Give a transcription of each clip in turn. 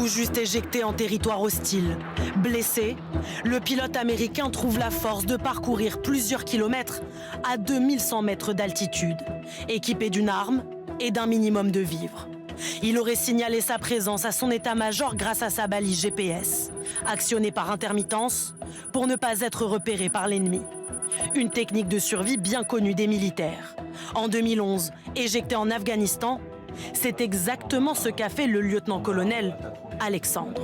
Tout juste éjecté en territoire hostile, blessé, le pilote américain trouve la force de parcourir plusieurs kilomètres à 2100 mètres d'altitude, équipé d'une arme et d'un minimum de vivres. Il aurait signalé sa présence à son état-major grâce à sa balise GPS, actionnée par intermittence pour ne pas être repéré par l'ennemi. Une technique de survie bien connue des militaires. En 2011, éjecté en Afghanistan, c'est exactement ce qu'a fait le lieutenant-colonel Alexandre.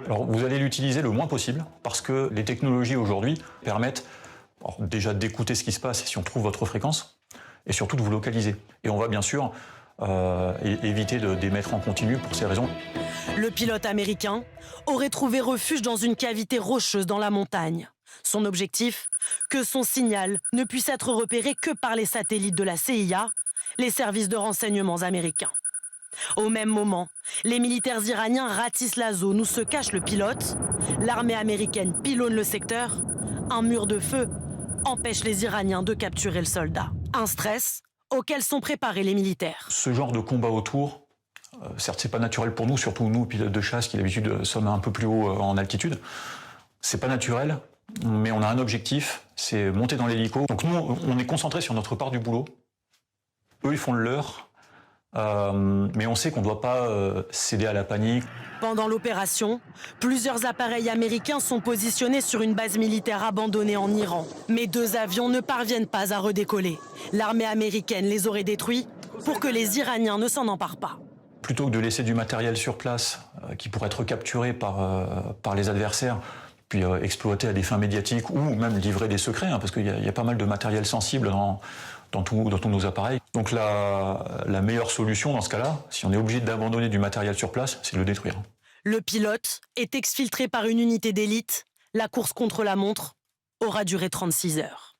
Alors, vous allez l'utiliser le moins possible parce que les technologies aujourd'hui permettent déjà d'écouter ce qui se passe si on trouve votre fréquence et surtout de vous localiser. Et on va bien sûr éviter d'émettre en continu pour ces raisons. Le pilote américain aurait trouvé refuge dans une cavité rocheuse dans la montagne. Son objectif, que son signal ne puisse être repéré que par les satellites de la CIA, les services de renseignements américains. Au même moment, les militaires iraniens ratissent la zone où se cache le pilote. L'armée américaine pilonne le secteur. Un mur de feu empêche les Iraniens de capturer le soldat. Un stress auquel sont préparés les militaires. Ce genre de combat autour, certes c'est pas naturel pour nous, surtout nous pilotes de chasse qui d'habitude sommes un peu plus haut en altitude. C'est pas naturel, mais on a un objectif, c'est monter dans l'hélico. Donc nous on est concentré sur notre part du boulot. Eux ils font le leur. Mais on sait qu'on ne doit pas céder à la panique. Pendant l'opération, plusieurs appareils américains sont positionnés sur une base militaire abandonnée en Iran. Mais 2 avions ne parviennent pas à redécoller. L'armée américaine les aurait détruits pour que les Iraniens ne s'en emparent pas. Plutôt que de laisser du matériel sur place qui pourrait être capturé par les adversaires, puis exploité à des fins médiatiques ou même livrer des secrets, parce qu'il y a pas mal de matériel sensible dans tous nos appareils. Donc la meilleure solution dans ce cas-là, si on est obligé d'abandonner du matériel sur place, c'est de le détruire. Le pilote est exfiltré par une unité d'élite. La course contre la montre aura duré 36 heures.